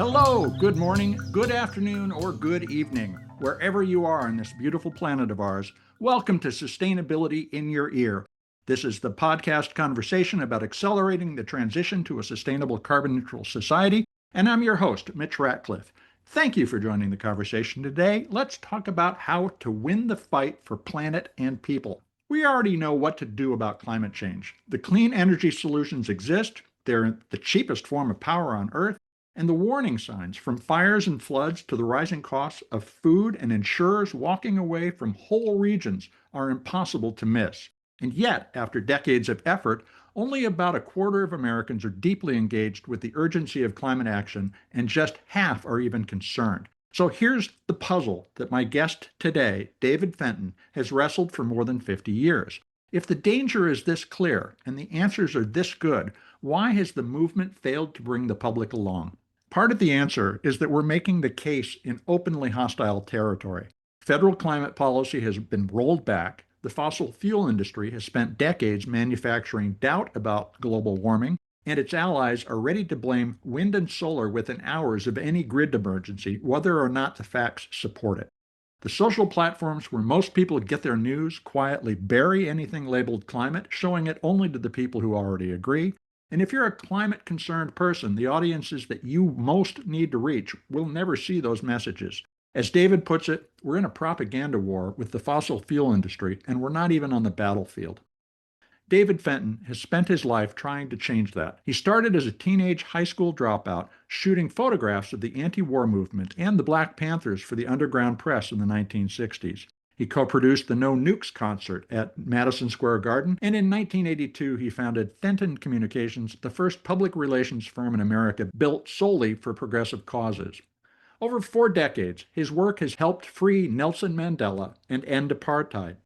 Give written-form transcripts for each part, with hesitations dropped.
Hello, good morning, good afternoon, or good evening, wherever you are on this beautiful planet of ours. Welcome to Sustainability in Your Ear. This is the podcast conversation about accelerating the transition to a sustainable carbon neutral society, and I'm your host, Mitch Ratcliffe. Thank you for joining the conversation today. Let's talk about how to win the fight for planet and people. We already know what to do about climate change. The clean energy solutions exist. They're the cheapest form of power on Earth. And the warning signs, from fires and floods to the rising costs of food and insurers walking away from whole regions, are impossible to miss. And yet, after decades of effort, only about a quarter of Americans are deeply engaged with the urgency of climate action, and just half are even concerned. So here's the puzzle that my guest today, David Fenton, has wrestled for more than 50 years. If the danger is this clear and the answers are this good, why has the movement failed to bring the public along? Part of the answer is that we're making the case in openly hostile territory. Federal climate policy has been rolled back. The fossil fuel industry has spent decades manufacturing doubt about global warming, and its allies are ready to blame wind and solar within hours of any grid emergency, whether or not the facts support it. The social platforms where most people get their news quietly bury anything labeled climate, showing it only to the people who already agree. And if you're a climate-concerned person, the audiences that you most need to reach will never see those messages. As David puts it, we're in a propaganda war with the fossil fuel industry, and we're not even on the battlefield. David Fenton has spent his life trying to change that. He started as a teenage high school dropout, shooting photographs of the anti-war movement and the Black Panthers for the underground press in the 1960s. He co-produced the No Nukes concert at Madison Square Garden, and in 1982 he founded Fenton Communications, the first public relations firm in America built solely for progressive causes. Over 4 decades, his work has helped free Nelson Mandela and end apartheid,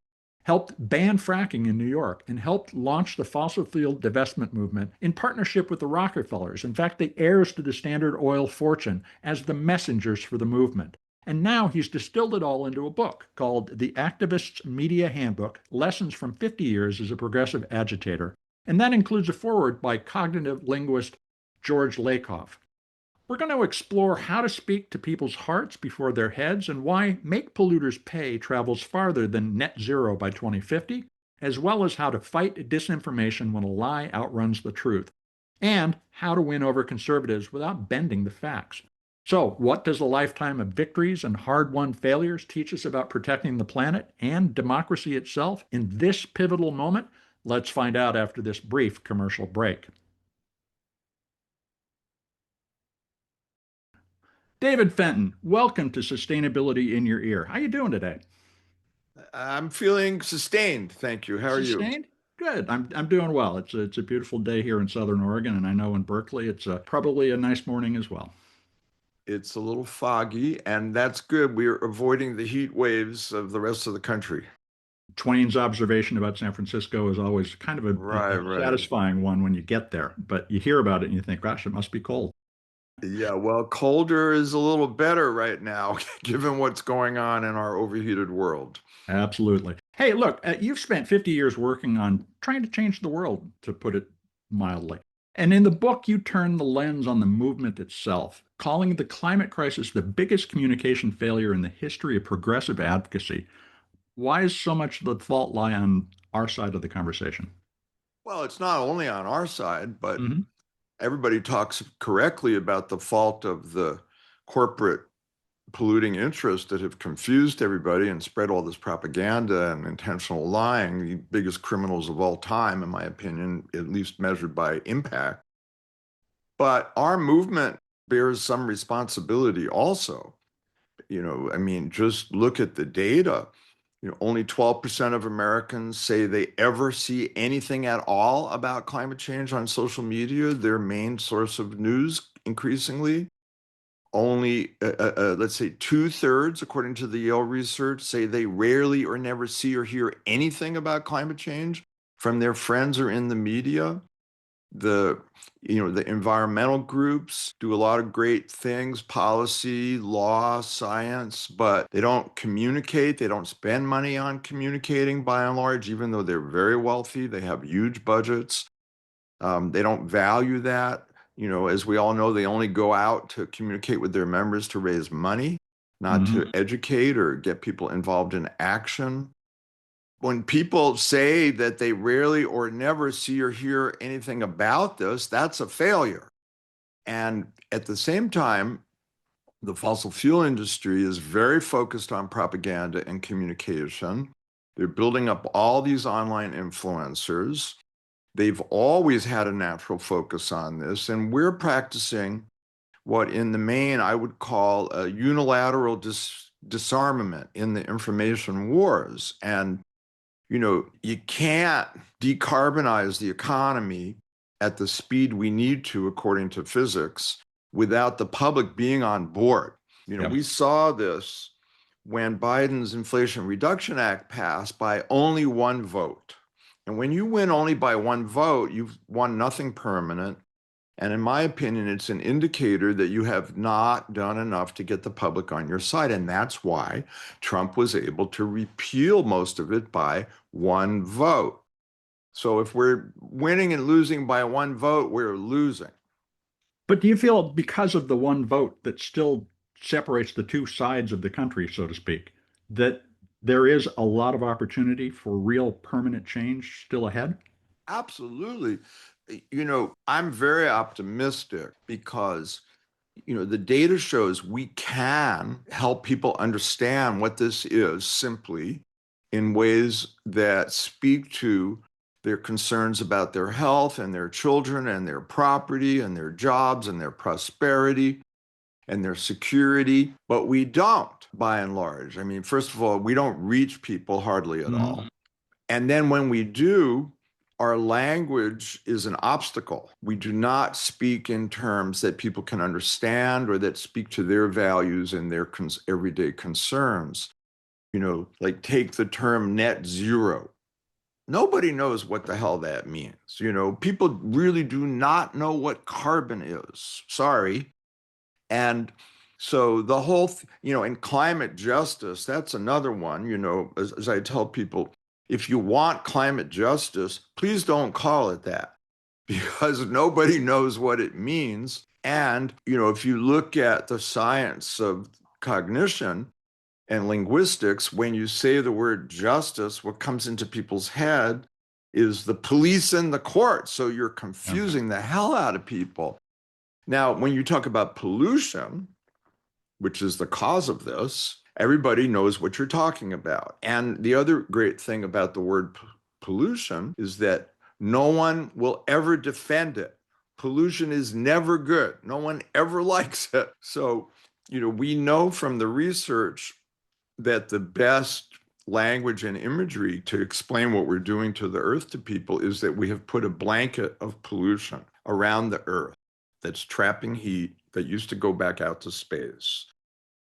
helped ban fracking in New York, and helped launch the fossil fuel divestment movement in partnership with the Rockefellers, in fact, the heirs to the Standard Oil fortune, as the messengers for the movement. And now he's distilled it all into a book called The Activist's Media Handbook, Lessons from 50 Years as a Progressive Agitator. And that includes a foreword by cognitive linguist George Lakoff. We're going to explore how to speak to people's hearts before their heads and why Make Polluters Pay travels farther than net zero by 2050, as well as how to fight disinformation when a lie outruns the truth, and how to win over conservatives without bending the facts. So, what does a lifetime of victories and hard-won failures teach us about protecting the planet and democracy itself in this pivotal moment? Let's find out after this brief commercial break. David Fenton, welcome to Sustainability in Your Ear. How are you doing today? I'm feeling sustained, thank you. How are you? Sustained? Good. I'm doing well. It's a beautiful day here in Southern Oregon, and I know in Berkeley it's probably a nice morning as well. It's a little foggy, and that's good. We're avoiding the heat waves of the rest of the country. Twain's observation about San Francisco is always kind of a Right. satisfying one when you get there, but you hear about it and you think, gosh, it must be cold. Yeah, well, colder is a little better right now, given what's going on in our overheated world. Absolutely. Hey, look, you've spent 50 years working on trying to change the world, to put it mildly. And in the book, you turn the lens on the movement itself, calling the climate crisis the biggest communication failure in the history of progressive advocacy. Why is so much of the fault lie on our side of the conversation? Well, it's not only on our side, but Hmm. everybody talks correctly about the fault of the corporate polluting interests that have confused everybody and spread all this propaganda and intentional lying, the biggest criminals of all time, in my opinion, at least measured by impact. But our movement bears some responsibility also. I mean, just look at the data. Only 12% of Americans say they ever see anything at all about climate change on social media, their main source of news increasingly. Only, let's say, 2/3, according to the Yale research, say they rarely or never see or hear anything about climate change from their friends or in the media. The environmental groups do a lot of great things, policy, law, science, but they don't communicate. They don't spend money on communicating by and large, even though they're very wealthy. They have huge budgets. They don't value that. As we all know, they only go out to communicate with their members to raise money, not to educate or get people involved in action. When people say that they rarely or never see or hear anything about this, that's a failure. And at the same time, the fossil fuel industry is very focused on propaganda and communication. They're building up all these online influencers. They've always had a natural focus on this, and we're practicing what in the main I would call a unilateral disarmament in the information wars. And, you can't decarbonize the economy at the speed we need to, according to physics, without the public being on board. We saw this when Biden's Inflation Reduction Act passed by only one vote. And when you win only by one vote, you've won nothing permanent. And in my opinion, it's an indicator that you have not done enough to get the public on your side. And that's why Trump was able to repeal most of it by one vote. So if we're winning and losing by one vote, we're losing. But do you feel because of the one vote that still separates the two sides of the country, so to speak, that there is a lot of opportunity for real permanent change still ahead? Absolutely. I'm very optimistic because, the data shows we can help people understand what this is simply in ways that speak to their concerns about their health and their children and their property and their jobs and their prosperity and their security. But we don't, by and large. I mean, first of all, we don't reach people hardly at all. And then when we do, our language is an obstacle. We do not speak in terms that people can understand or that speak to their values and their everyday concerns. Like take the term net zero. Nobody knows what the hell that means. People really do not know what carbon is. Sorry. And so the whole, and climate justice, that's another one, as I tell people, if you want climate justice, please don't call it that because nobody knows what it means. And, if you look at the science of cognition and linguistics, when you say the word justice, what comes into people's head is the police and the court. So you're confusing the hell out of people. Now, when you talk about pollution, which is the cause of this, everybody knows what you're talking about. And the other great thing about the word pollution is that no one will ever defend it. Pollution is never good. No one ever likes it. So, we know from the research that the best language and imagery to explain what we're doing to the earth to people is that we have put a blanket of pollution around the earth that's trapping heat that used to go back out to space.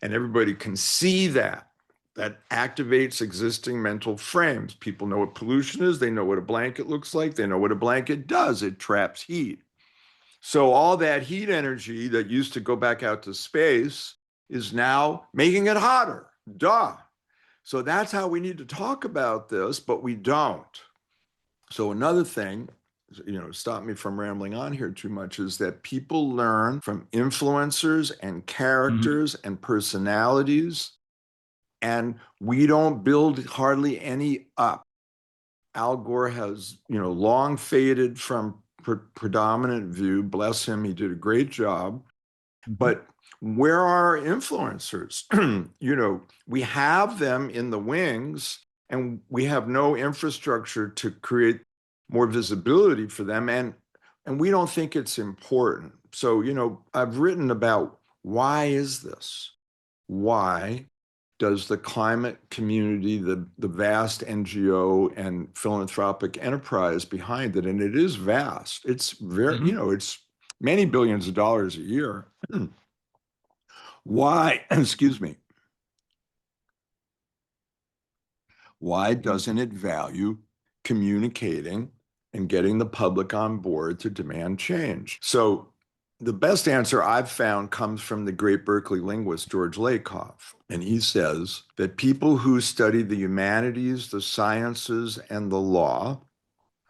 And everybody can see that. That activates existing mental frames. People know what pollution is. They know what a blanket looks like. They know what a blanket does. It traps heat. So all that heat energy that used to go back out to space is now making it hotter. Duh. So that's how we need to talk about this, but we don't. So another thing, stop me from rambling on here too much, is that people learn from influencers and characters and personalities, and we don't build hardly any up. Al Gore has, long faded from predominant view. Bless him, he did a great job. But where are our influencers? We have them in the wings, and we have no infrastructure to create more visibility for them. And we don't think it's important. So, I've written about why is this? Why does the climate community, the vast NGO and philanthropic enterprise behind it, and it is vast. It's very, it's many billions of dollars a year. Why, excuse me, why doesn't it value communicating and getting the public on board to demand change? So the best answer I've found comes from the great Berkeley linguist, George Lakoff. And he says that people who study the humanities, the sciences, and the law,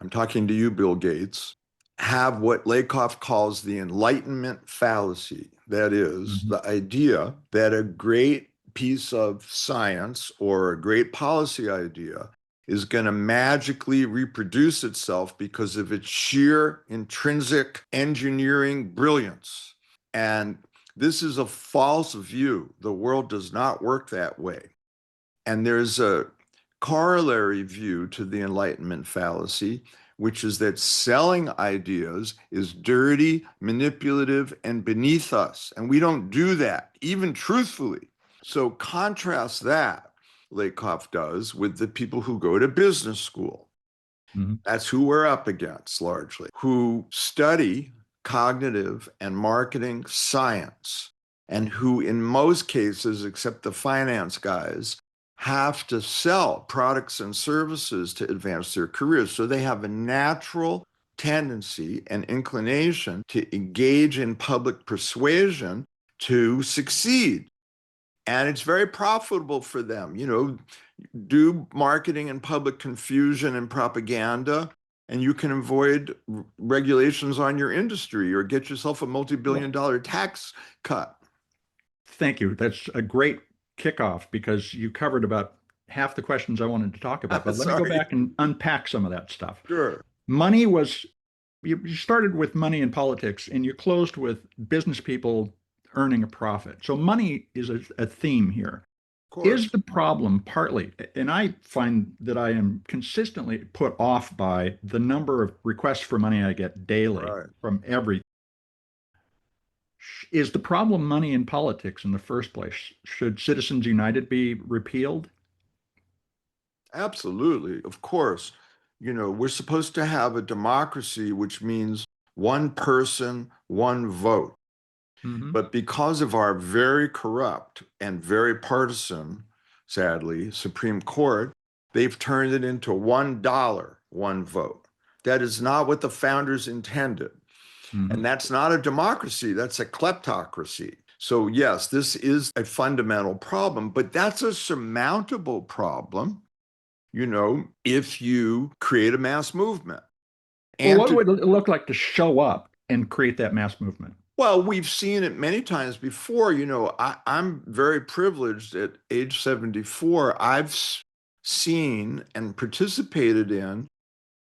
I'm talking to you, Bill Gates, have what Lakoff calls the Enlightenment fallacy. That is, the idea that a great piece of science or a great policy idea is going to magically reproduce itself because of its sheer intrinsic engineering brilliance. And this is a false view. The world does not work that way. And there's a corollary view to the Enlightenment fallacy, which is that selling ideas is dirty, manipulative, and beneath us. And we don't do that, even truthfully. So contrast that, Lakoff does, with the people who go to business school. That's who we're up against largely, who study cognitive and marketing science, and who in most cases, except the finance guys, have to sell products and services to advance their careers. So they have a natural tendency and inclination to engage in public persuasion to succeed. And it's very profitable for them. Do marketing and public confusion and propaganda, and you can avoid regulations on your industry or get yourself a multi-billion-dollar tax cut. Thank you. That's a great kickoff because you covered about half the questions I wanted to talk about. But let me go back and unpack some of that stuff. Sure. Money was, you started with money in politics and you closed with business people earning a profit. So money is a theme here. Is the problem partly, and I find that I am consistently put off by the number of requests for money I get daily from every. Is the problem money in politics in the first place? Should Citizens United be repealed? Absolutely. Of course. We're supposed to have a democracy, which means one person, one vote. But because of our very corrupt and very partisan, sadly, Supreme Court, they've turned it into $1, one vote. That is not what the founders intended. And that's not a democracy, that's a kleptocracy. So yes, this is a fundamental problem, but that's a surmountable problem, if you create a mass movement. And what would it look like to show up and create that mass movement? Well, we've seen it many times before. I'm very privileged at age 74. I've seen and participated in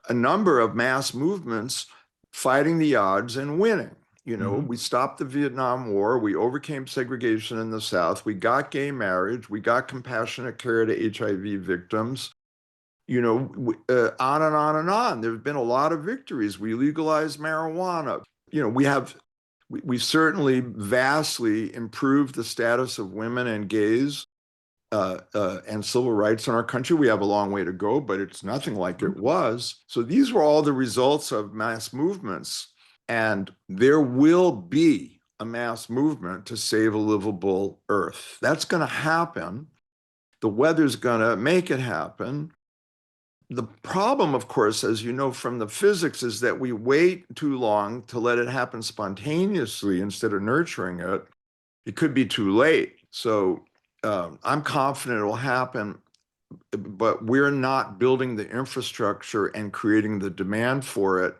a number of mass movements fighting the odds and winning. We stopped the Vietnam War. We overcame segregation in the South. We got gay marriage. We got compassionate care to HIV victims. On and on and on. There have been a lot of victories. We legalized marijuana. We certainly vastly improved the status of women and gays and civil rights in our country. We have a long way to go, but it's nothing like it was. So these were all the results of mass movements. And there will be a mass movement to save a livable earth. That's going to happen. The weather's going to make it happen. The problem, of course, as you know from the physics, is that we wait too long to let it happen spontaneously instead of nurturing it. It could be too late. So I'm confident it will happen, but we're not building the infrastructure and creating the demand for it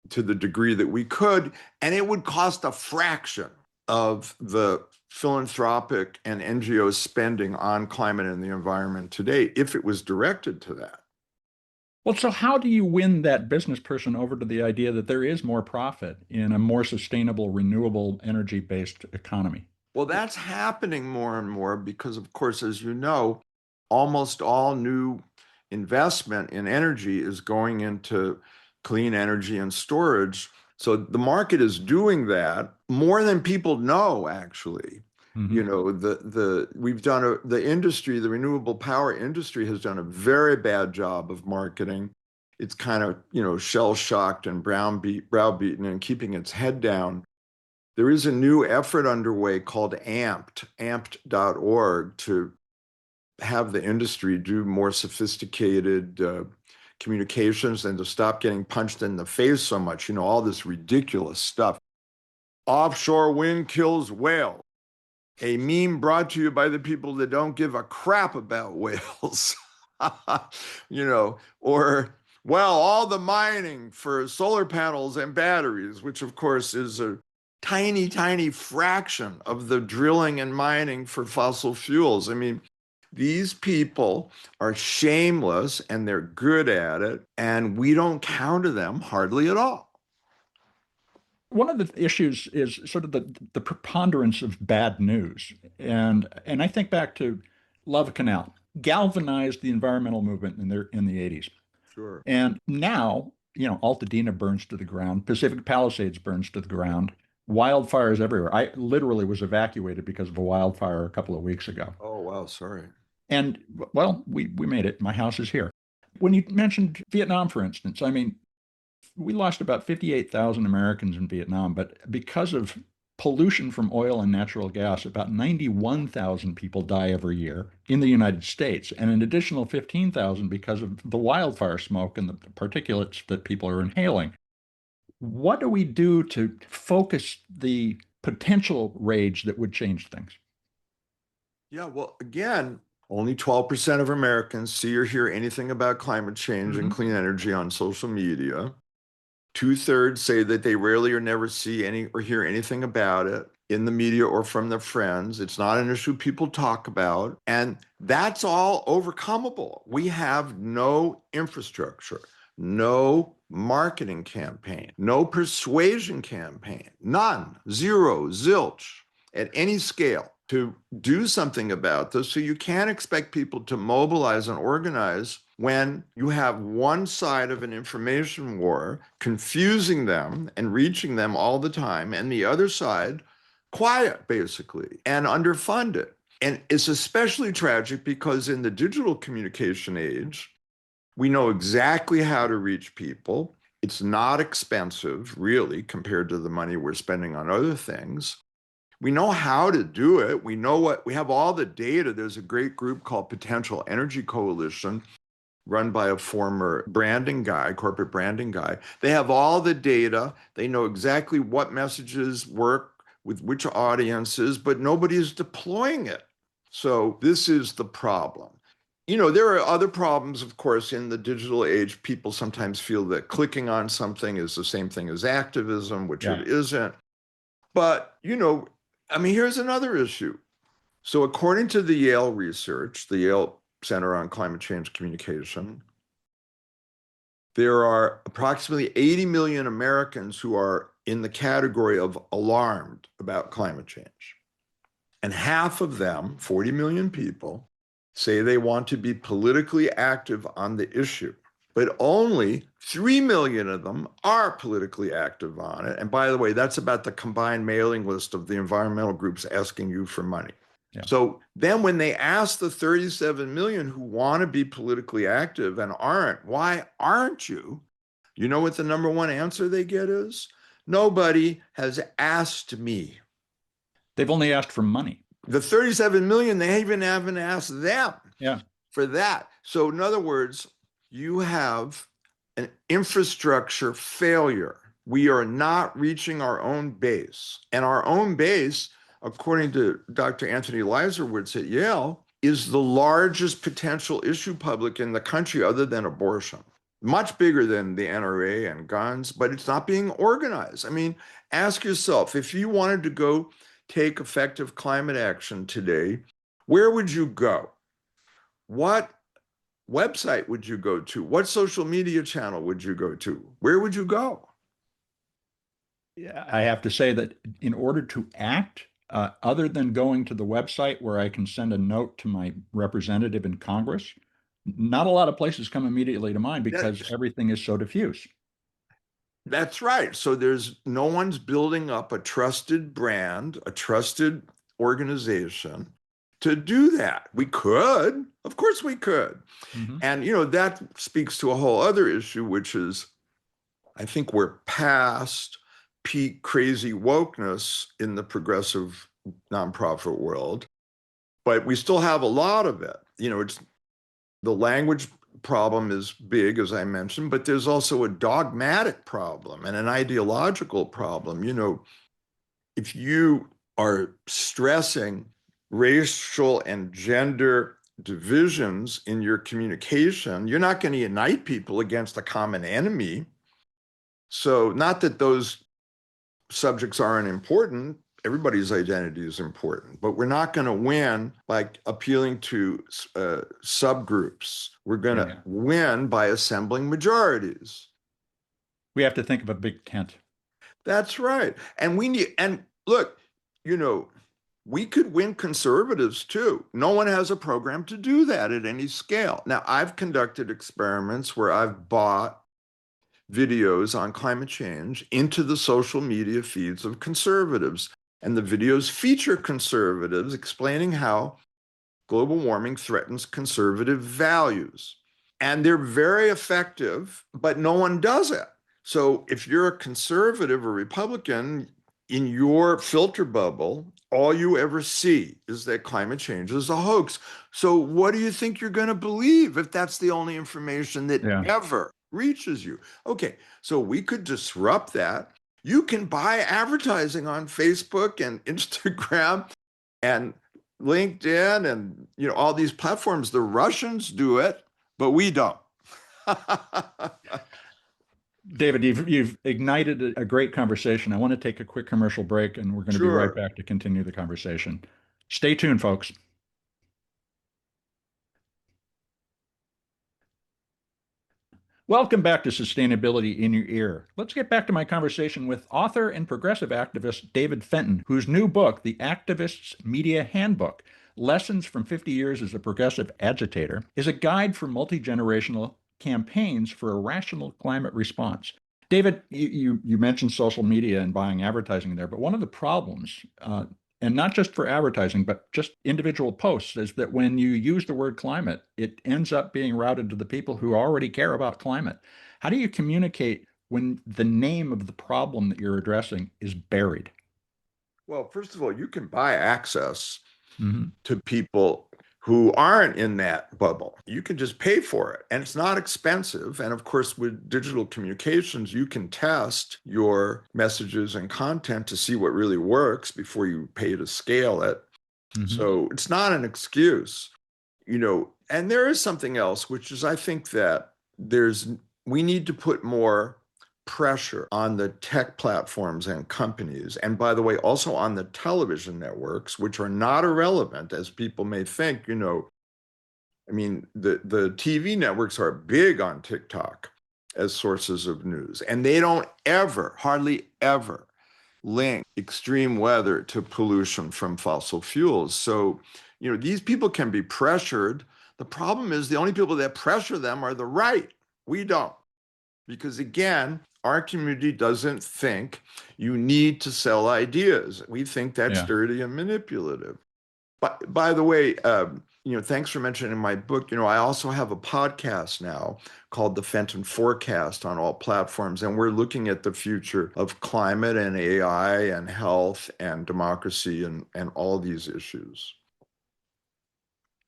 to the degree that we could. And it would cost a fraction of the philanthropic and NGO spending on climate and the environment today if it was directed to that. Well, so how do you win that business person over to the idea that there is more profit in a more sustainable, renewable, energy-based economy? Well, that's happening more and more because, of course, as you know, almost all new investment in energy is going into clean energy and storage. So the market is doing that more than people know, actually. The industry, the renewable power industry has done a very bad job of marketing. It's kind of, shell-shocked and browbeaten and keeping its head down. There is a new effort underway called amped.org, to have the industry do more sophisticated communications and to stop getting punched in the face so much, all this ridiculous stuff. Offshore wind kills whale. A meme brought to you by the people that don't give a crap about whales. Or Well, all the mining for solar panels and batteries, which of course is a tiny, tiny fraction of the drilling and mining for fossil fuels. I mean, these people are shameless and they're good at it, and we don't counter them hardly at all. One of the issues is sort of the preponderance of bad news. And I think back to Love Canal, galvanized the environmental movement in the 80s. Sure. And now, Altadena burns to the ground, Pacific Palisades burns to the ground, wildfires everywhere. I literally was evacuated because of a wildfire a couple of weeks ago. Oh, wow, sorry. And well, we made it. My house is here. When you mentioned Vietnam, for instance, I mean, we lost about 58,000 Americans in Vietnam, but because of pollution from oil and natural gas, about 91,000 people die every year in the United States, and an additional 15,000 because of the wildfire smoke and the particulates that people are inhaling. What do we do to focus the potential rage that would change things? Yeah, well, again, only 12% of Americans see or hear anything about climate change and clean energy on social media. 2/3 say that they rarely or never see any or hear anything about it in the media or from their friends. It's not an issue people talk about. And that's all overcomable. We have no infrastructure, no marketing campaign, no persuasion campaign, none, zero, zilch at any scale to do something about this. So you can't expect people to mobilize and organize when you have one side of an information war confusing them and reaching them all the time, and the other side quiet, basically, and underfunded. And it's especially tragic because in the digital communication age, we know exactly how to reach people. It's not expensive, really, compared to the money we're spending on other things. We know how to do it. We have all the data. There's a great group called Potential Energy Coalition, run by a former corporate branding guy. They have all the data. They know exactly what messages work with which audiences, but nobody is deploying it. So this is the problem. There are other problems, of course, in the digital age. People sometimes feel that clicking on something is the same thing as activism, which it isn't. But, here's another issue. So according to the Yale research, the Yale Center on Climate Change Communication, there are approximately 80 million Americans who are in the category of alarmed about climate change. And half of them, 40 million people, say they want to be politically active on the issue. But only 3 million of them are politically active on it. And by the way, that's about the combined mailing list of the environmental groups asking you for money. Yeah. So then when they ask the 37 million who want to be politically active and aren't, why aren't you? You know what the number one answer they get is? Nobody has asked me. They've only asked for money. The 37 million, they even haven't asked them for that. So in other words, you have an infrastructure failure. We are not reaching our own base. And our own base, according to Dr. Anthony Leiserowitz at Yale, is the largest potential issue public in the country other than abortion. Much bigger than the NRA and guns, but it's not being organized. I mean, ask yourself, if you wanted to go take effective climate action today, where would you go? What website would you go to? What social media channel would you go to? Where would you go? Yeah, I have to say that in order to act, other than going to the website where I can send a note to my representative in Congress, not a lot of places come immediately to mind because everything is so diffuse. That's right. So no one's building up a trusted brand, a trusted organization to do that. We could, of course we could. And, that speaks to a whole other issue, which is, I think we're past peak crazy wokeness in the progressive nonprofit world, but we still have a lot of it. It's the language problem is big, as I mentioned, but there's also a dogmatic problem and an ideological problem. If you are stressing racial and gender divisions in your communication. You're not going to unite people against a common enemy. So not that those subjects aren't important. Everybody's identity is important, but we're not going to win by appealing to subgroups. We're going to win by assembling majorities. We have to think of a big tent. That's right. And look, we could win conservatives too. No one has a program to do that at any scale. Now, I've conducted experiments where I've bought videos on climate change into the social media feeds of conservatives. And the videos feature conservatives explaining how global warming threatens conservative values. And they're very effective, but no one does it. So if you're a conservative or Republican, in your filter bubble, all you ever see is that climate change is a hoax. So what do you think you're going to believe if that's the only information that ever reaches you? Okay, so we could disrupt that. You can buy advertising on Facebook and Instagram and LinkedIn and all these platforms. The Russians do it, but we don't. David, you've ignited a great conversation. I want to take a quick commercial break, and we're going to be right back to continue the conversation. Stay tuned, folks. Welcome back to Sustainability in Your Ear. Let's get back to my conversation with author and progressive activist David Fenton, whose new book, The Activist's Media Handbook, Lessons from 50 Years as a Progressive Agitator, is a guide for multi-generational campaigns for a rational climate response. David, you mentioned social media and buying advertising there, but one of the problems, and not just for advertising, but just individual posts, is that when you use the word climate, it ends up being routed to the people who already care about climate. How do you communicate when the name of the problem that you're addressing is buried? Well, first of all, you can buy access to people who aren't in that bubble. You can just pay for it, and it's not expensive. And of course, with digital communications, you can test your messages and content to see what really works before you pay to scale it. So it's not an excuse, and there is something else, which is I think that we need to put more pressure on the tech platforms and companies, and by the way, also on the television networks, which are not irrelevant as people may think. I mean, the TV networks are big on TikTok as sources of news, and they don't hardly ever link extreme weather to pollution from fossil fuels. So, these people can be pressured. The problem is the only people that pressure them are the right. We don't. Because again, our community doesn't think you need to sell ideas. We think that's dirty and manipulative. But by the way, thanks for mentioning my book. I also have a podcast now called The Fenton Forecast on all platforms, and we're looking at the future of climate and AI and health and democracy and all these issues.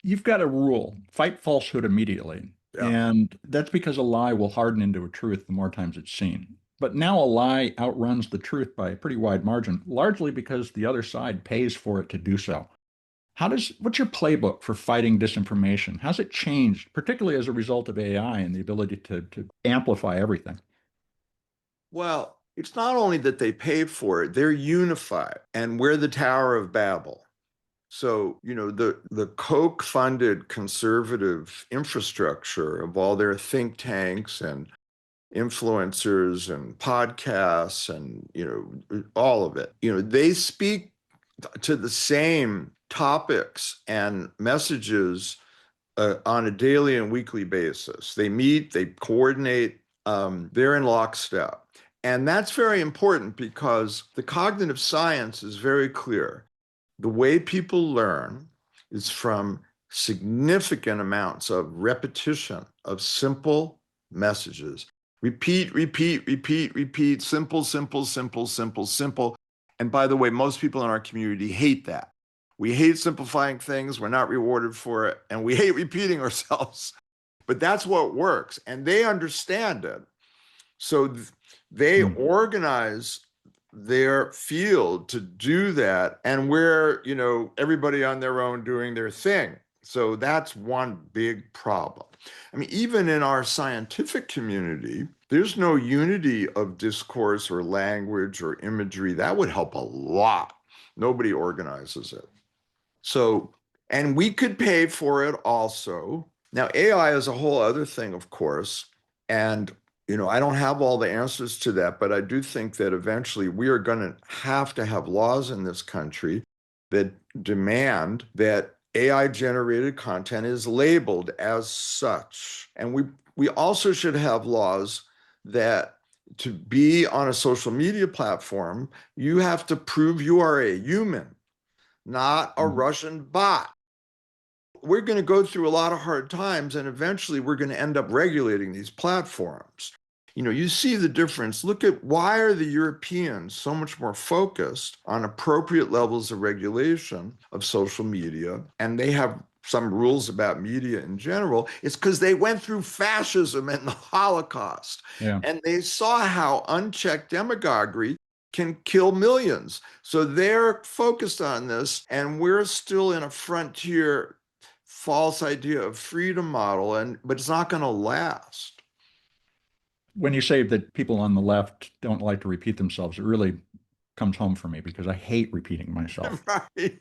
You've got a rule: fight falsehood immediately. And that's because a lie will harden into a truth the more times it's seen. But now a lie outruns the truth by a pretty wide margin, largely because the other side pays for it to do so. What's your playbook for fighting disinformation? How's it changed, particularly as a result of AI and the ability to amplify everything? Well, it's not only that they pay for it, they're unified, and we're the Tower of Babel. So, the Koch-funded conservative infrastructure of all their think tanks and influencers and podcasts and, all of it, they speak to the same topics and messages on a daily and weekly basis. They meet, they coordinate, they're in lockstep. And that's very important because the cognitive science is very clear. The way people learn is from significant amounts of repetition of simple messages. Repeat, repeat, repeat, repeat, simple, simple, simple, simple, simple. And by the way, most people in our community hate that. We hate simplifying things. We're not rewarded for it. And we hate repeating ourselves. But that's what works. And they understand it. So they organize their field to do that, and we're everybody on their own doing their thing. So that's one big problem. I mean, even in our scientific community, there's no unity of discourse or language or imagery. That would help a lot. Nobody organizes it. So, and we could pay for it also. Now, AI is a whole other thing, of course. And, I don't have all the answers to that, but I do think that eventually we are going to have laws in this country that demand that AI generated content is labeled as such. And we also should have laws that to be on a social media platform, you have to prove you are a human, not a Mhm. Russian bot. We're going to go through a lot of hard times, and eventually we're going to end up regulating these platforms. You see the difference. Look at why are the Europeans so much more focused on appropriate levels of regulation of social media, and they have some rules about media in general. It's because they went through fascism and the Holocaust, Yeah. and they saw how unchecked demagoguery can kill millions. So they're focused on this, and we're still in a frontier false idea of freedom model, but it's not going to last. When you say that people on the left don't like to repeat themselves, it really comes home for me because I hate repeating myself. Right.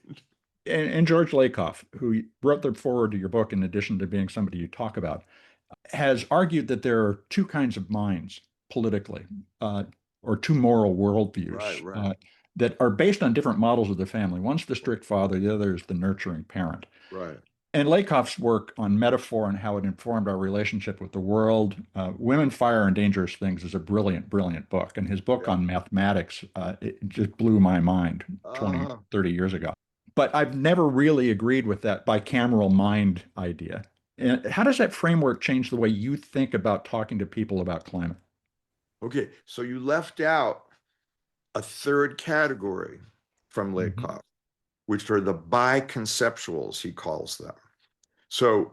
And George Lakoff, who wrote the foreword to your book, in addition to being somebody you talk about, has argued that there are two kinds of minds politically, or two moral Right, worldviews right, that are based on different models of the family. One's the strict father, the other is the nurturing parent. right. And Lakoff's work on metaphor and how it informed our relationship with the world, Women, Fire, and Dangerous Things, is a brilliant, brilliant book. And his book Yeah. on mathematics, it just blew my mind 20, Uh-huh. 30 years ago. But I've never really agreed with that bicameral mind idea. And how does that framework change the way you think about talking to people about climate? Okay, so you left out a third category from Mhm. Lakoff, which are the biconceptuals, he calls them. So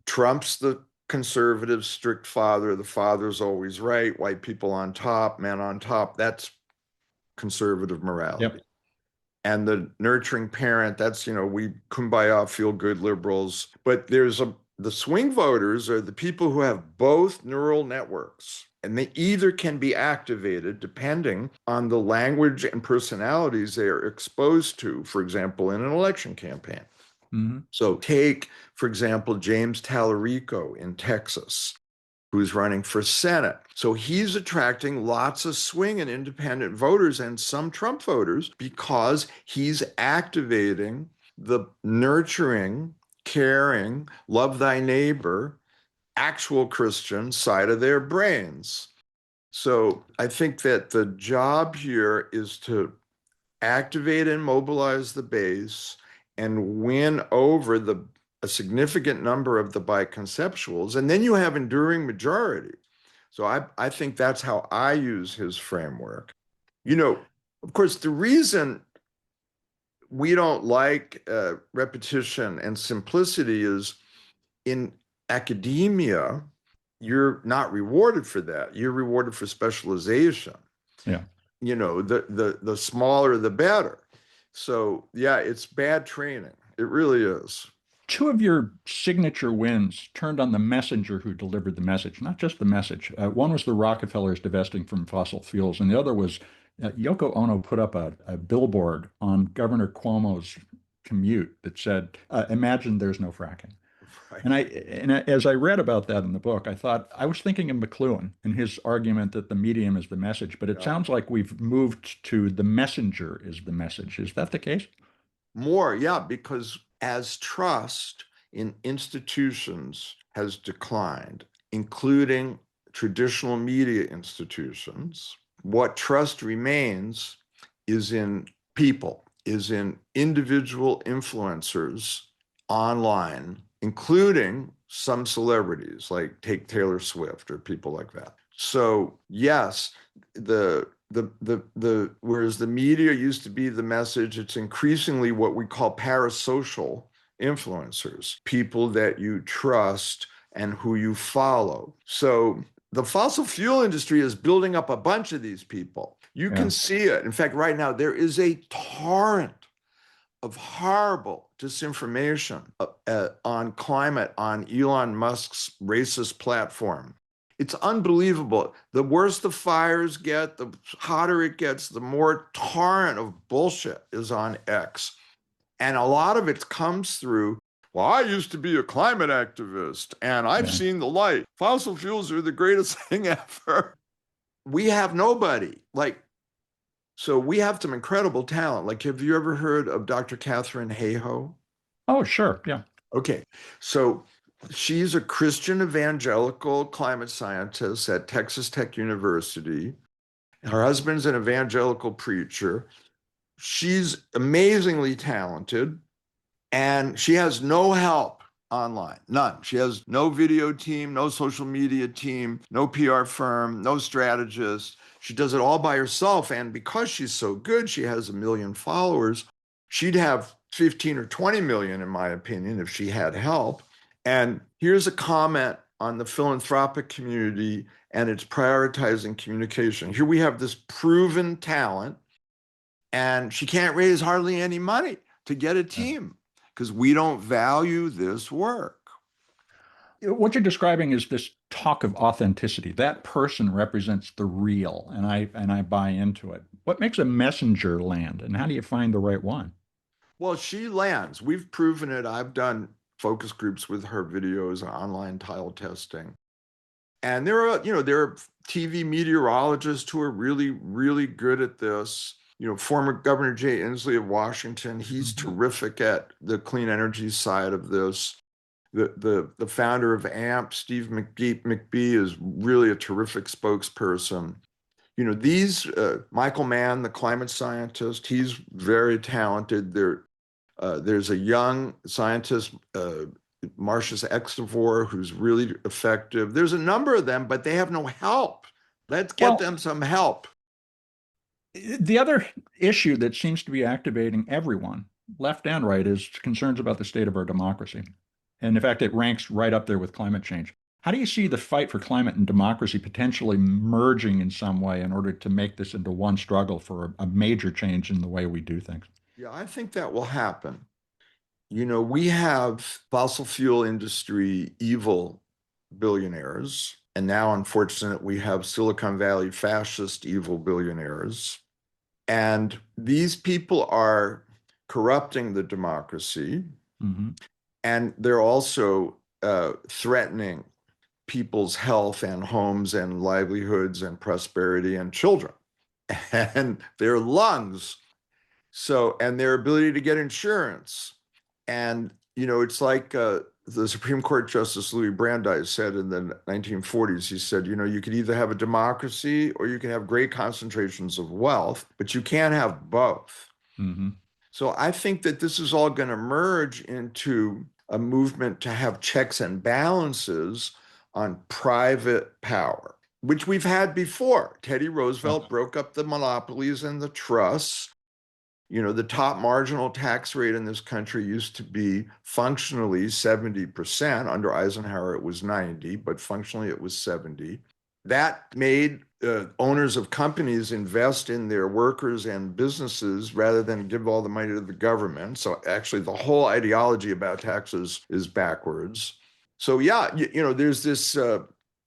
Trump's the conservative, strict father. The father's always right. White people on top, men on top. That's conservative morality. Yep. And the nurturing parent, that's, we kumbaya, feel good liberals. But the swing voters are the people who have both neural networks. And they either can be activated depending on the language and personalities they are exposed to, for example, in an election campaign. Hmm. So take, for example, James Tallarico in Texas, who's running for Senate. So he's attracting lots of swing and independent voters and some Trump voters because he's activating the nurturing, caring, love thy neighbor, actual Christian side of their brains. So I think that the job here is to activate and mobilize the base and win over a significant number of the biconceptuals, and then you have enduring majority. So I think that's how I use his framework. Of course, the reason we don't like repetition and simplicity is in academia, you're not rewarded for that. You're rewarded for specialization. Yeah. The smaller the better. So yeah, it's bad training. It really is. Two of your signature wins turned on the messenger who delivered the message, not just the message. One was the Rockefellers divesting from fossil fuels, and the other was Yoko Ono put up a billboard on Governor Cuomo's commute that said, "Imagine there's no fracking." Right. As I read about that in the book, I thought I was thinking of McLuhan and his argument that the medium is the message, but it Yeah. sounds like we've moved to the messenger is the message. Is that the case? More, yeah, because as trust in institutions has declined, including traditional media institutions, what trust remains is in people, is in individual influencers online, including some celebrities, like take Taylor Swift or people like that. So yes, whereas the media used to be the message, it's increasingly what we call parasocial influencers, people that you trust and who you follow. So the fossil fuel industry is building up a bunch of these people. You can Yeah. see it. In fact, right now there is a torrent of horrible disinformation on climate on Elon Musk's racist platform. It's unbelievable. The worse the fires get, the hotter it gets, the more torrent of bullshit is on X. And a lot of it comes through, well, I used to be a climate activist and I've seen the light. Fossil fuels are the greatest thing ever. We have nobody. So we have some incredible talent. Like, have you ever heard of Dr. Catherine Hayhoe? Oh, sure. Yeah. Okay. So she's a Christian evangelical climate scientist at Texas Tech University. Her husband's an evangelical preacher. She's amazingly talented, and she has no help online, none. She has no video team, no social media team, no PR firm, no strategist. She does it all by herself. And because she's so good, she has 1 million followers. She'd have 15 or 20 million, in my opinion, if she had help. And here's a comment on the philanthropic community and its prioritizing communication. Here we have this proven talent, and she can't raise hardly any money to get a team because we don't value this work. What you're describing is this talk of authenticity. That person represents the real, and I buy into it. What makes a messenger land, and how do you find the right one? Well, she lands. We've proven it. I've done focus groups with her videos, online tile testing. And there are TV meteorologists who are really, really good at this. Former Governor Jay Inslee of Washington, he's terrific at the clean energy side of this. The founder of AMP, Steve McBee, is really a terrific spokesperson. Michael Mann, the climate scientist, he's very talented. There's a young scientist, Marcius Extavor, who's really effective. There's a number of them, but they have no help. Let's get them some help. The other issue that seems to be activating everyone, left and right, is concerns about the state of our democracy. And in fact, it ranks right up there with climate change. How do you see the fight for climate and democracy potentially merging in some way in order to make this into one struggle for a major change in the way we do things? Yeah, I think that will happen. We have fossil fuel industry evil billionaires, and now, unfortunately, we have Silicon Valley fascist evil billionaires. And these people are corrupting the democracy, and they're also threatening people's health and homes and livelihoods and prosperity and children and their lungs. And their ability to get insurance. And, it's like the Supreme Court Justice Louis Brandeis said in the 1940s, he said, you could either have a democracy or you can have great concentrations of wealth, but you can't have both. So I think that this is all going to merge into a movement to have checks and balances on private power, which we've had before. Teddy Roosevelt broke up the monopolies and the trusts. The top marginal tax rate in this country used to be functionally 70%. Under Eisenhower, it was 90, but functionally it was 70. That made owners of companies invest in their workers and businesses rather than give all the money to the government. So actually, the whole ideology about taxes is backwards. So yeah, there's this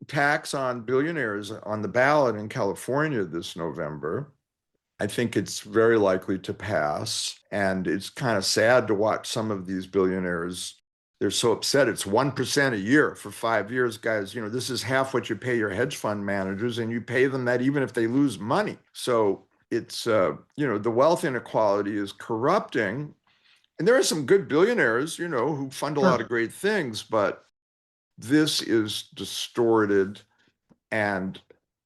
tax on billionaires on the ballot in California this November. I think it's very likely to pass. And it's kind of sad to watch some of these billionaires. They're so upset. It's 1% a year for 5 years, guys. This is half what you pay your hedge fund managers, and you pay them that even if they lose money. So it's, the wealth inequality is corrupting. And there are some good billionaires, who fund a lot of great things, but this is distorted, and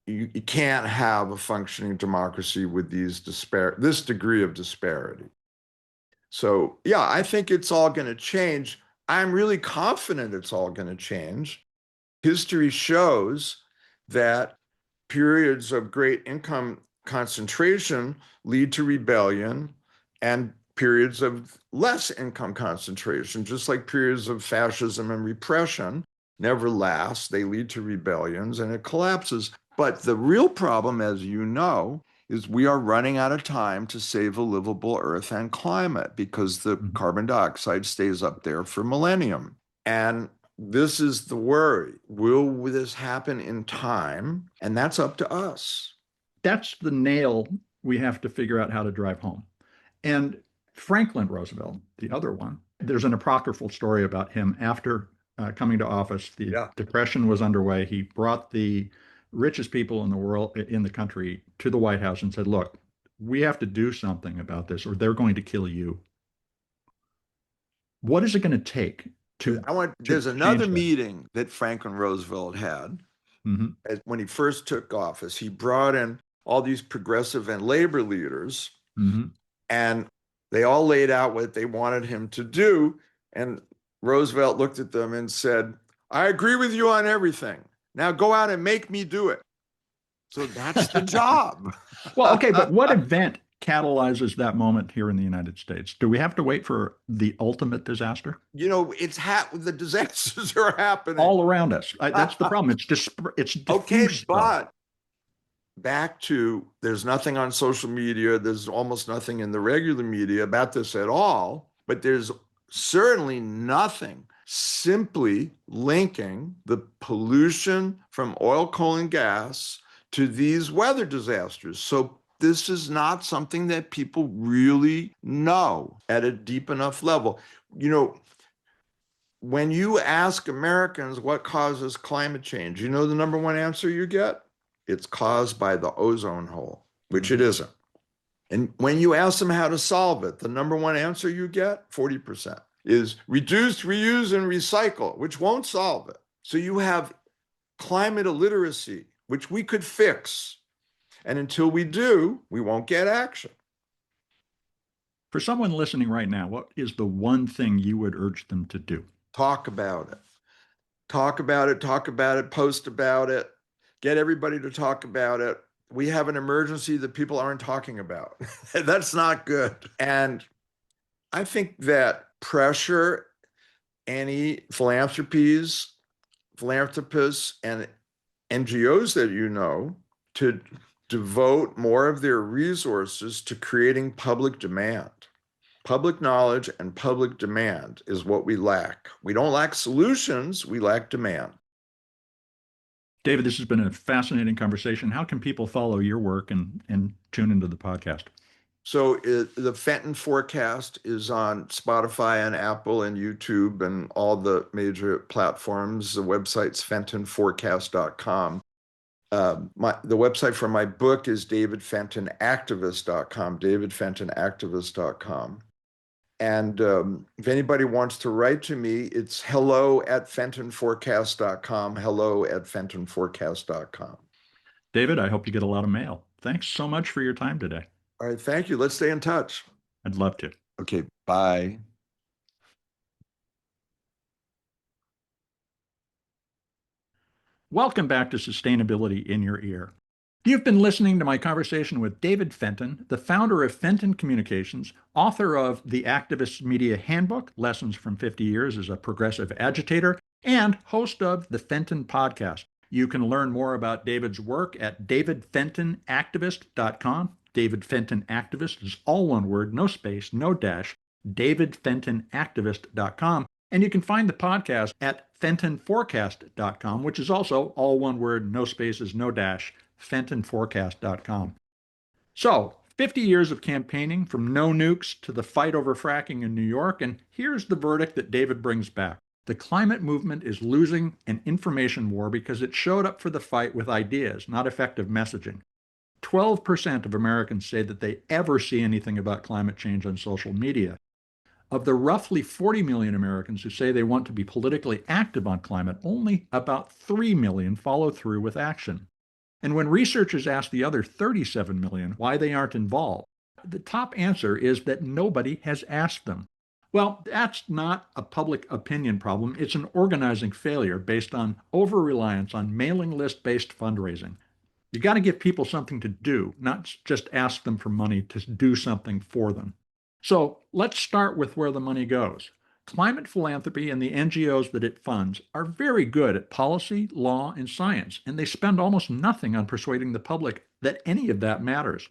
you can't have a functioning democracy with this degree of disparity. So yeah, I think it's all going to change. I'm really confident it's all going to change. History shows that periods of great income concentration lead to rebellion, and periods of less income concentration, just like periods of fascism and repression, never last. They lead to rebellions and it collapses. But the real problem, as you know, is we are running out of time to save a livable earth and climate because the carbon dioxide stays up there for millennium. And this is the worry. Will this happen in time? And that's up to us. That's the nail we have to figure out how to drive home. And Franklin Roosevelt, the other one, there's an apocryphal story about him after coming to office. The Depression was underway. He brought the richest people in the world, in the country, to the White House and said, look, we have to do something about this or they're going to kill you. What is it going to take to there's another change that? meeting that Franklin Roosevelt had when he first took office. He brought in all these progressive and labor leaders, and they all laid out what they wanted him to do. And Roosevelt looked at them and said, I agree with you on everything. Now go out and make me do it. So that's the job. Well, okay, but what event catalyzes that moment here in the United States? Do we have to wait for the ultimate disaster? You know, the disasters are happening all around us. That's the problem. It's diffuse. Okay, but back to there's nothing on social media. There's almost nothing in the regular media about this at all. But there's certainly nothing simply linking the pollution from oil, coal, and gas to these weather disasters. So this is not something that people really know at a deep enough level. You know, when you ask Americans what causes climate change, you know the number one answer you get? It's caused by the ozone hole, which it isn't. And when you ask them how to solve it, the number one answer you get, 40%, is reduce, reuse, and recycle, which won't solve it. So you have climate illiteracy, which we could fix. And until we do, we won't get action. For someone listening right now, what is the one thing you would urge them to do? Talk about it. Talk about it, post about it, get everybody to talk about it. We have an emergency that people aren't talking about. That's not good. And I think that pressure any philanthropists and NGOs that you know to devote more of their resources to creating public demand. Public knowledge and public demand is what we lack. We don't lack solutions, we lack demand. David, this has been a fascinating conversation. How can people follow your work and tune into the podcast? So the Fenton Forecast is on Spotify and Apple and YouTube and all the major platforms. The website's fentonforecast.com. The website for my book is davidfentonactivist.com, davidfentonactivist.com. And if anybody wants to write to me, it's hello@fentonforecast.com, hello@fentonforecast.com. David, I hope you get a lot of mail. Thanks so much for your time today. All right, thank you. Let's stay in touch. I'd love to. Okay, bye. Welcome back to Sustainability in Your Ear. You've been listening to my conversation with David Fenton, the founder of Fenton Communications, author of The Activist Media Handbook, Lessons from 50 Years as a Progressive Agitator, and host of the Fenton Podcast. You can learn more about David's work at davidfentonactivist.com. David Fenton Activist is all one word, no space, no dash, davidfentonactivist.com. And you can find the podcast at fentonforecast.com, which is also all one word, no spaces, no dash, fentonforecast.com. So, 50 years of campaigning from no nukes to the fight over fracking in New York, and here's the verdict that David brings back. The climate movement is losing an information war because it showed up for the fight with ideas, not effective messaging. 12% of Americans say that they ever see anything about climate change on social media. Of the roughly 40 million Americans who say they want to be politically active on climate, only about 3 million follow through with action. And when researchers ask the other 37 million why they aren't involved, the top answer is that nobody has asked them. Well, that's not a public opinion problem. It's an organizing failure based on over-reliance on mailing list-based fundraising. You got to give people something to do, not just ask them for money to do something for them. So let's start with where the money goes. Climate philanthropy and the NGOs that it funds are very good at policy, law, and science, and they spend almost nothing on persuading the public that any of that matters.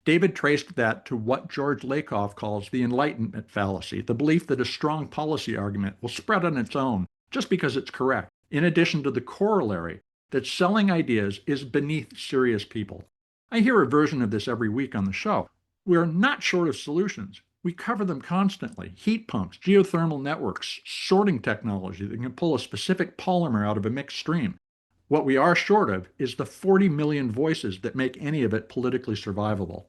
David traced that to what George Lakoff calls the Enlightenment fallacy, the belief that a strong policy argument will spread on its own just because it's correct, in addition to the corollary that selling ideas is beneath serious people. I hear a version of this every week on the show. We're not short of solutions. We cover them constantly. Heat pumps, geothermal networks, sorting technology that can pull a specific polymer out of a mixed stream. What we are short of is the 40 million voices that make any of it politically survivable.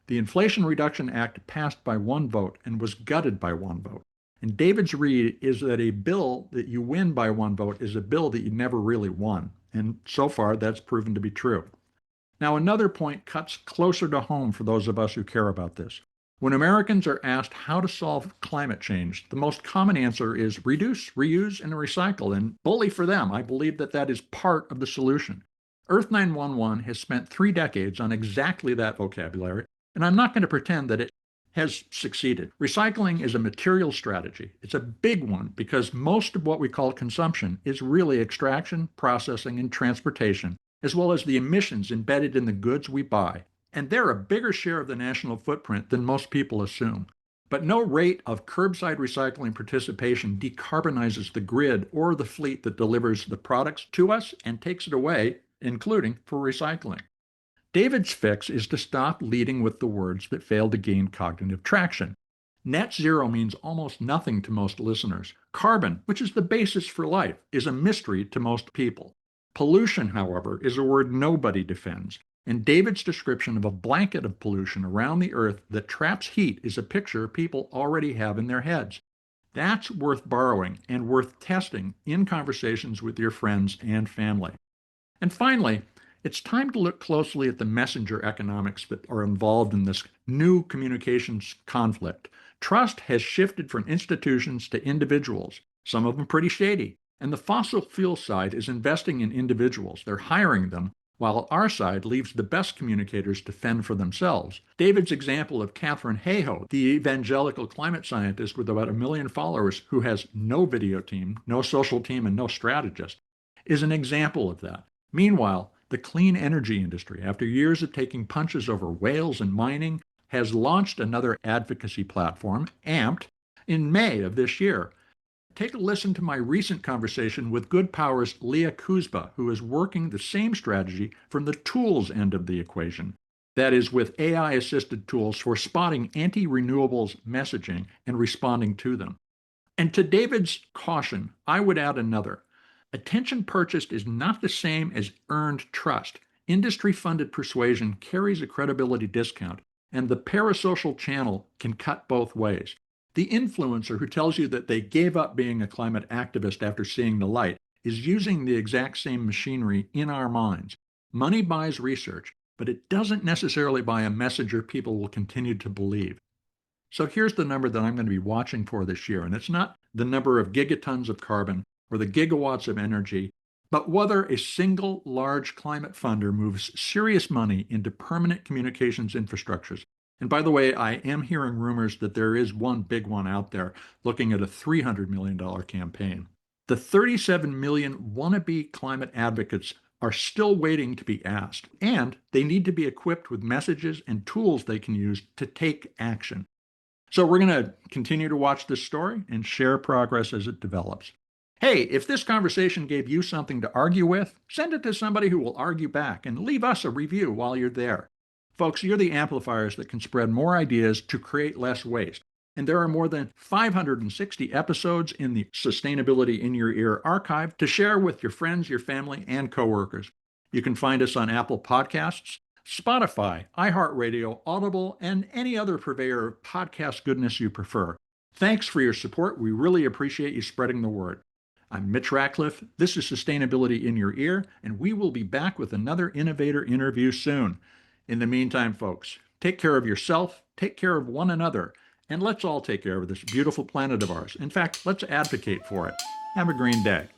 The Inflation Reduction Act passed by one vote and was gutted by one vote. And David's read is that a bill that you win by one vote is a bill that you never really won. And so far, that's proven to be true. Now, another point cuts closer to home for those of us who care about this. When Americans are asked how to solve climate change, the most common answer is reduce, reuse, and recycle. And bully for them, I believe that that is part of the solution. Earth 911 has spent 3 decades on exactly that vocabulary, and I'm not going to pretend that it has succeeded. Recycling is a material strategy. It's a big one because most of what we call consumption is really extraction, processing, and transportation, as well as the emissions embedded in the goods we buy. And they're a bigger share of the national footprint than most people assume. But no rate of curbside recycling participation decarbonizes the grid or the fleet that delivers the products to us and takes it away, including for recycling. David's fix is to stop leading with the words that fail to gain cognitive traction. Net zero means almost nothing to most listeners. Carbon, which is the basis for life, is a mystery to most people. Pollution, however, is a word nobody defends. And David's description of a blanket of pollution around the earth that traps heat is a picture people already have in their heads. That's worth borrowing and worth testing in conversations with your friends and family. And finally, it's time to look closely at the messenger economics that are involved in this new communications conflict. Trust has shifted from institutions to individuals, some of them pretty shady. And the fossil fuel side is investing in individuals. They're hiring them, while our side leaves the best communicators to fend for themselves. David's example of Katharine Hayhoe, the evangelical climate scientist with about 1 million followers who has no video team, no social team, and no strategist, is an example of that. Meanwhile, the clean energy industry, after years of taking punches over whales and mining, has launched another advocacy platform, AMPed, in May of this year. Take a listen to my recent conversation with Good Power's Leah Kuzba, who is working the same strategy from the tools end of the equation. That is, with AI-assisted tools for spotting anti-renewables messaging and responding to them. And to David's caution, I would add another. Attention purchased is not the same as earned trust. Industry-funded persuasion carries a credibility discount, and the parasocial channel can cut both ways. The influencer who tells you that they gave up being a climate activist after seeing the light is using the exact same machinery in our minds. Money buys research, but it doesn't necessarily buy a messenger people will continue to believe. So here's the number that I'm going to be watching for this year, and it's not the number of gigatons of carbon or the gigawatts of energy, but whether a single large climate funder moves serious money into permanent communications infrastructures. And by the way, I am hearing rumors that there is one big one out there looking at a $300 million campaign. The 37 million wannabe climate advocates are still waiting to be asked, and they need to be equipped with messages and tools they can use to take action. So we're going to continue to watch this story and share progress as it develops. Hey, if this conversation gave you something to argue with, send it to somebody who will argue back and leave us a review while you're there. Folks, you're the amplifiers that can spread more ideas to create less waste. And there are more than 560 episodes in the Sustainability in Your Ear archive to share with your friends, your family, and coworkers. You can find us on Apple Podcasts, Spotify, iHeartRadio, Audible, and any other purveyor of podcast goodness you prefer. Thanks for your support. We really appreciate you spreading the word. I'm Mitch Ratcliffe. This is Sustainability in Your Ear, and we will be back with another innovator interview soon. In the meantime, folks, take care of yourself, take care of one another, and let's all take care of this beautiful planet of ours. In fact, let's advocate for it. Have a green day.